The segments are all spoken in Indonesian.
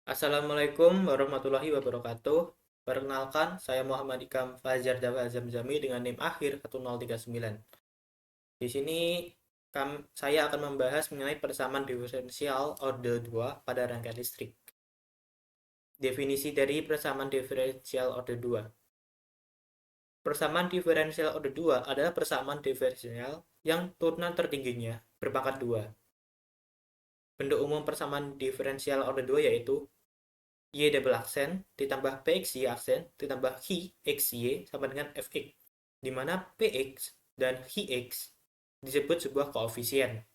Assalamualaikum warahmatullahi wabarakatuh. Perkenalkan, saya Muhammad Ikam Fajar Jawa Zamzami dengan NIM akhir 1039. Di sini saya akan membahas mengenai persamaan diferensial orde 2 pada rangkaian listrik. Definisi dari persamaan diferensial orde 2. Persamaan diferensial orde 2 adalah persamaan diferensial yang turunan tertingginya berpangkat 2. Bentuk umum persamaan diferensial orde 2 yaitu Y double aksen ditambah PXY aksen ditambah HXY sama dengan FX, di mana PX dan HX disebut sebuah koefisien.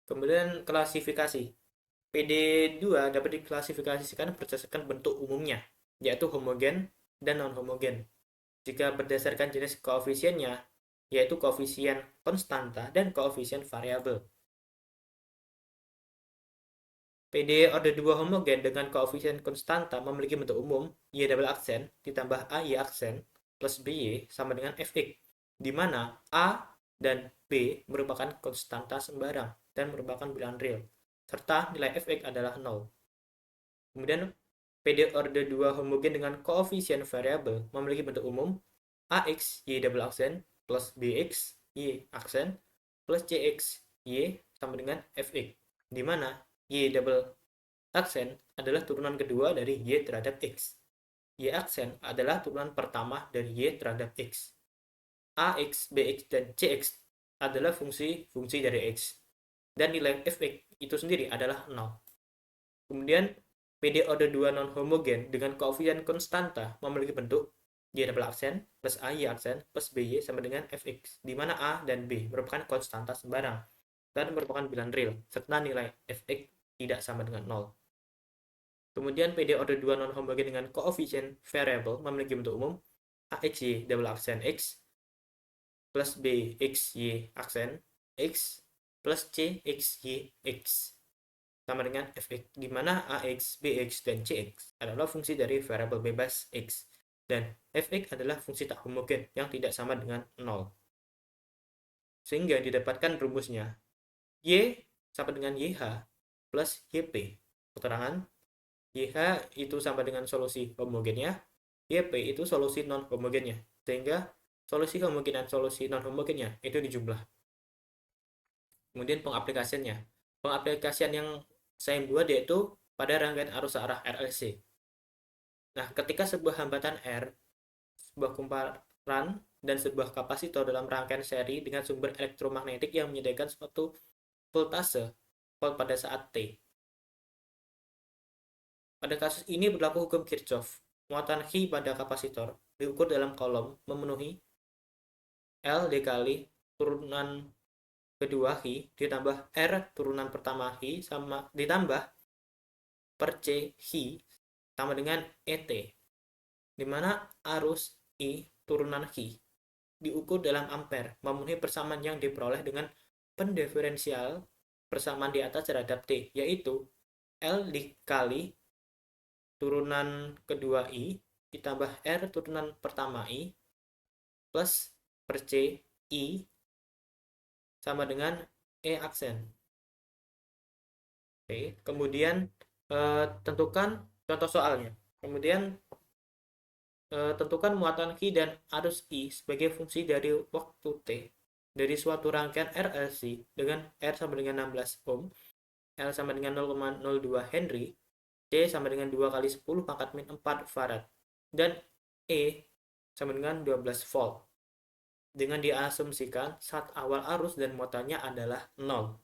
Kemudian klasifikasi. PD2 dapat diklasifikasikan berdasarkan bentuk umumnya, yaitu homogen dan non-homogen. Jika berdasarkan jenis koefisiennya, yaitu koefisien konstanta dan koefisien variabel. PD order 2 homogen dengan koefisien konstanta memiliki bentuk umum Y double aksen ditambah AY aksen plus BY sama dengan Fx, di mana A dan B merupakan konstanta sembarang dan merupakan bilangan real, serta nilai Fx adalah 0. Kemudian PD order 2 homogen dengan koefisien variabel memiliki bentuk umum AX Y double aksen plus BX Y aksen plus CX Y sama dengan Fx, di mana Y double aksen adalah turunan kedua dari Y terhadap X. Y aksen adalah turunan pertama dari Y terhadap X. AX, BX, dan CX adalah fungsi-fungsi dari X. Dan nilai Fx itu sendiri adalah 0. Kemudian, PD order 2 non-homogen dengan koefisien konstanta memiliki bentuk Y double aksen plus AY aksen plus BY sama dengan Fx, di mana A dan B merupakan konstanta sembarang dan merupakan bilangan real, serta nilai Fx tidak sama dengan 0. Kemudian PD order 2 non-homogen dengan koefisien variabel memiliki bentuk umum AXY double aksen X plus BXY aksen X plus CXY X sama dengan Fx, di mana AX, BX, dan CX adalah fungsi dari variabel bebas X, dan Fx adalah fungsi tak homogen yang tidak sama dengan 0. Sehingga didapatkan rumusnya Y sama dengan YH plus YP. Keterangan YH itu sama dengan solusi homogennya, YP itu solusi non-homogennya. Sehingga solusi homogen dan solusi non-homogennya itu dijumlah. Kemudian pengaplikasiannya. Pengaplikasian yang saya buat yaitu pada rangkaian arus arah RLC. Nah, ketika sebuah hambatan R, sebuah kumparan, dan sebuah kapasitor dalam rangkaian seri dengan sumber elektromagnetik yang menyediakan suatu voltase volt pada saat T. Pada kasus ini berlaku hukum Kirchhoff. Muatan Q pada kapasitor diukur dalam kolom memenuhi L dikali turunan kedua Q ditambah R turunan pertama Q sama ditambah per C Q sama dengan ET, di mana arus I turunan Q diukur dalam ampere memenuhi persamaan yang diperoleh dengan pendiferensial persamaan di atas terhadap T, yaitu L dikali turunan kedua I ditambah R turunan pertama I plus per C I sama dengan E aksen. Oke, kemudian tentukan contoh soalnya. Kemudian tentukan muatan Q dan arus I sebagai fungsi dari waktu T dari suatu rangkaian RLC dengan R sama dengan 16 ohm, L sama dengan 0,02 Henry, C sama dengan 2 kali 10 pangkat min 4 farad, dan E sama dengan 12 volt. Dengan diasumsikan saat awal arus dan muatannya adalah 0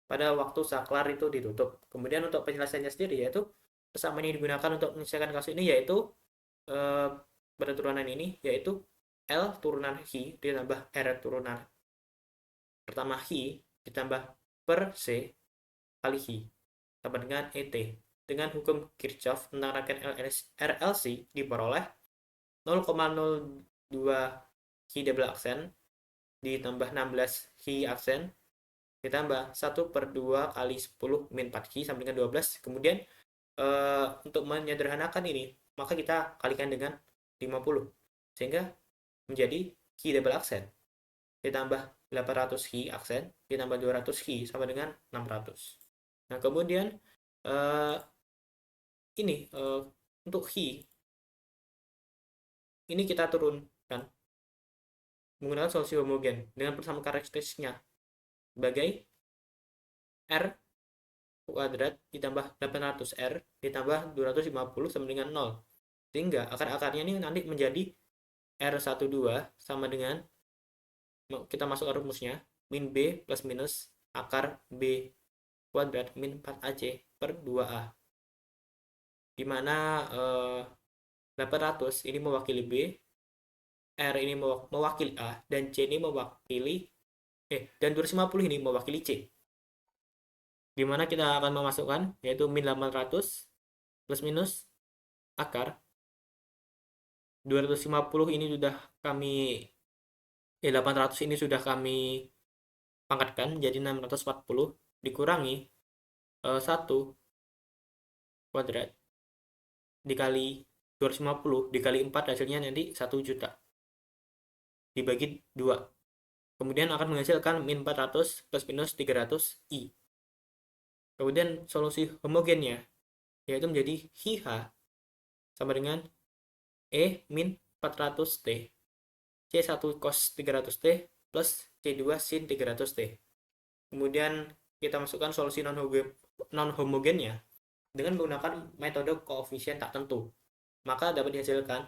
pada waktu saklar itu ditutup. Kemudian untuk penjelasannya sendiri yaitu persamaan yang digunakan untuk menyelesaikan kasus ini yaitu pada turunan ini yaitu L turunan Q ditambah R turunan pertama Q ditambah per C kali Q sama dengan ET. Dengan hukum Kirchhoff tentang rangkaian RLC diperoleh 0,02 Q double aksen ditambah 16 Q aksen ditambah 1 per 2 kali 10 min 4 Q sama dengan 12. Kemudian untuk menyederhanakan ini maka kita kalikan dengan 50 sehingga menjadi Q double aksen ditambah 800 Q aksen ditambah 200 Q sama dengan 600. Nah, kemudian ini untuk Hi ini kita turunkan menggunakan solusi homogen dengan persamaan karakteristiknya sebagai R kuadrat ditambah 800R ditambah 250 sama dengan 0. Sehingga akar-akarnya ini nanti menjadi R12 sama dengan, kita masuk ke rumusnya, min B plus minus akar B kuadrat min 4AC per 2A. Dimana 800 ini mewakili B, R ini mewakili A, dan C ini mewakili dan 250 ini mewakili C. Dimana kita akan memasukkan yaitu min 800 plus minus akar 250 ini sudah kami 800 ini sudah kami pangkatkan menjadi 640 dikurangi 1 kuadrat dikali 250 dikali 4 hasilnya nanti 1 juta dibagi 2. Kemudian akan menghasilkan min 400 plus minus 300 I. Kemudian solusi homogennya yaitu menjadi HiH sama dengan E min 400T C1 cos 300T plus C2 sin 300T. Kemudian kita masukkan solusi non-homogennya dengan menggunakan metode koefisien tak tentu. Maka dapat dihasilkan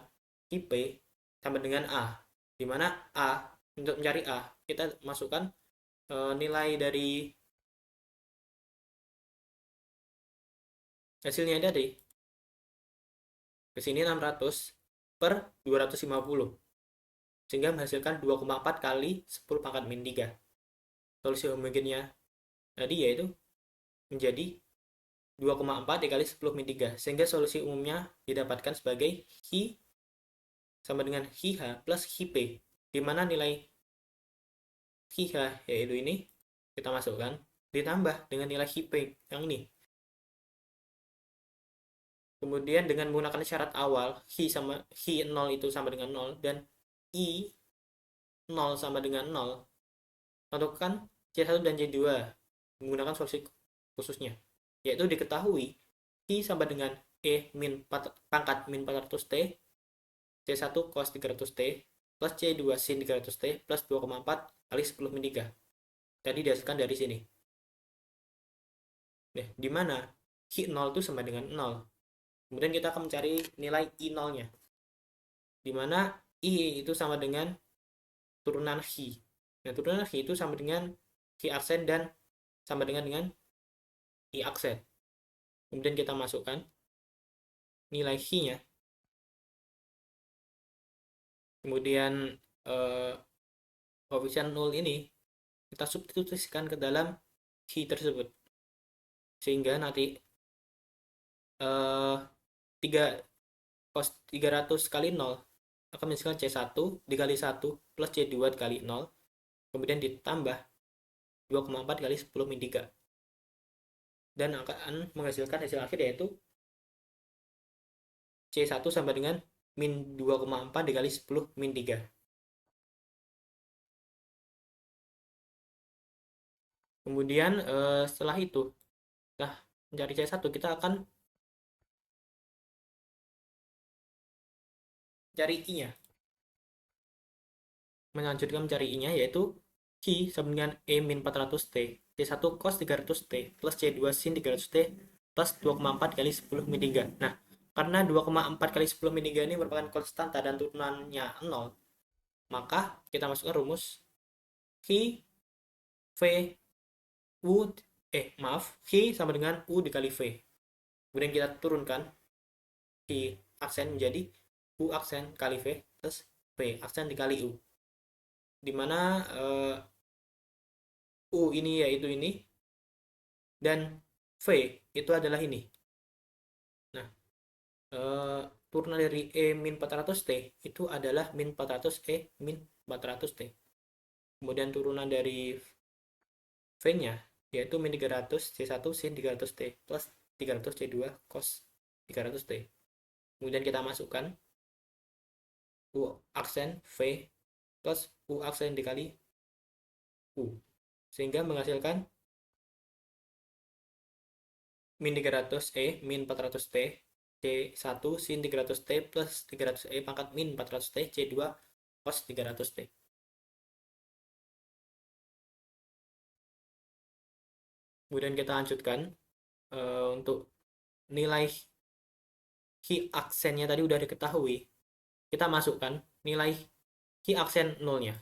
IP sama dengan A. Di mana A, untuk mencari A, kita masukkan nilai dari hasilnya tadi. Ke sini 600 per 250. Sehingga menghasilkan 2,4 kali 10 pangkat min 3. Solusi homogennya tadi yaitu menjadi 2,4 dikali 10 min 3. Sehingga solusi umumnya didapatkan sebagai Hi sama dengan HiH plus HiP. Di mana nilai HiH yaitu ini kita masukkan ditambah dengan nilai HiP yang ini. Kemudian dengan menggunakan syarat awal Hi 0 itu sama dengan 0 dan I 0 sama dengan 0, tentukan C1 dan C2 menggunakan solusi khususnya, yaitu diketahui I sama dengan E min pangkat min 400T C1 cos 300T plus C2 sin 300T plus 2,4 kali 10 min 3. Tadi dihasilkan dari sini. Nah, di mana Hi 0 itu sama dengan 0. Kemudian kita akan mencari nilai I0-nya. Di mana I itu sama dengan turunan Hi. Nah, turunan Hi itu sama dengan Hi aksen dan sama dengan I aksen. Kemudian kita masukkan nilai Hi-nya. Kemudian koefisien 0 ini kita substitusikan ke dalam Hi tersebut. Sehingga nanti 3 cos 300 kali 0 akan menghasilkan C1 dikali 1 plus C2 dikali 0 kemudian ditambah 2,4 kali 10 min 3 dan akan menghasilkan hasil akhir yaitu C1 sama dengan min 2,4 dikali 10 min 3. Kemudian setelah itu nah mencari C1 kita akan cari I-nya. Melanjutkan mencari I-nya yaitu Hi sama dengan E min 400T C1 cos 300T plus C2 sin 300T plus 2,4 kali 10 min 3. Nah, karena 2,4 kali 10 min 3 ini merupakan konstanta dan turunannya 0, maka kita masukkan rumus Hi V U Hi sama dengan U dikali V. Kemudian kita turunkan Hi aksen menjadi U aksen kali V plus V aksen dikali U. Dimana U ini yaitu ini dan V itu adalah ini. Nah, turunan dari E min 400T itu adalah min 400 E min 400T. Kemudian turunan dari V-nya yaitu min 300 C1 sin 300T plus 300 C2 cos 300T. Kemudian kita masukkan U aksen V plus U aksen dikali U. Sehingga menghasilkan min 300 E min 400T C1 sin 300T plus 300E pangkat min 400T C2 cos 300T. Kemudian kita lanjutkan untuk nilai Ki aksennya tadi udah diketahui. Kita masukkan nilai Ki aksen nolnya.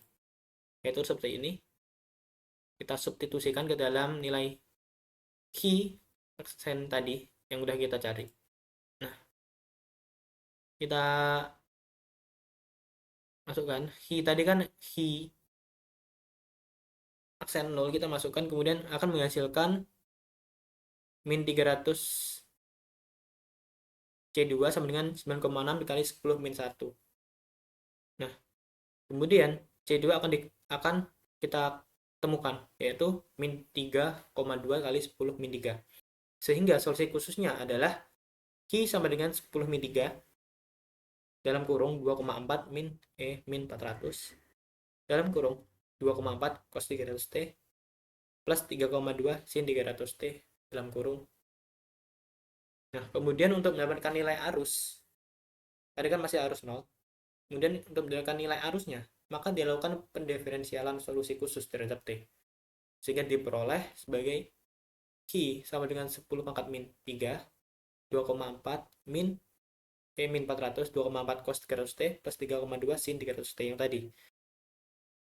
Yaitu seperti ini. Kita substitusikan ke dalam nilai Ki aksen tadi yang udah kita cari. Nah, kita masukkan Ki tadi kan Ki aksen 0 kita masukkan, kemudian akan menghasilkan min 300 C2 sama dengan 9,6 dikali 10 min 1. Nah, kemudian C2 akan kita temukan, yaitu min 3,2 kali 10 min 3. Sehingga solusi khususnya adalah Ki sama dengan 10 min 3 dalam kurung 2,4 min 400 dalam kurung 2,4 cos 300T plus 3,2 sin 300T dalam kurung. Nah, kemudian untuk mendapatkan nilai arus, tadi kan masih arus 0. Kemudian untuk mendapatkan nilai arusnya, maka dilakukan pendiferensialan solusi khusus terhadap T. Sehingga diperoleh sebagai Ki sama dengan 10 pangkat min 3, 2,4 min 400, 2,4 cos 300T plus 3,2 sin 300T yang tadi.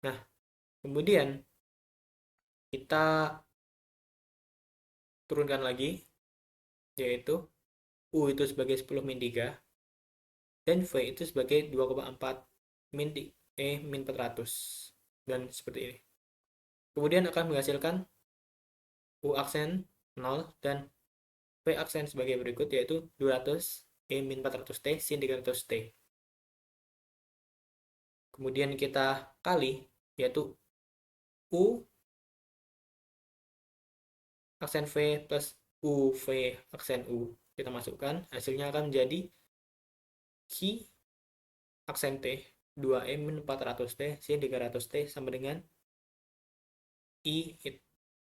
Nah, kemudian kita turunkan lagi, yaitu U itu sebagai 10 min 3, dan V itu sebagai 2,4 min 400. Dan seperti ini. Kemudian akan menghasilkan U aksen 0 dan V aksen sebagai berikut, yaitu 200 min 400T sin 300T. Kemudian kita kali, yaitu U aksen V plus UV aksen U. Kita masukkan, hasilnya akan menjadi Ki aksen T 2E min 400T sin 300T sama dengan IT.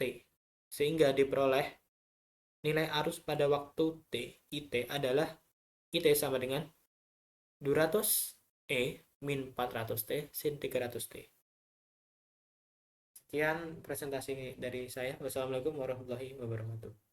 Sehingga diperoleh nilai arus pada waktu T, IT adalah IT sama dengan 200E min 400T sin 300T. Sekian presentasi dari saya. Wassalamualaikum warahmatullahi wabarakatuh.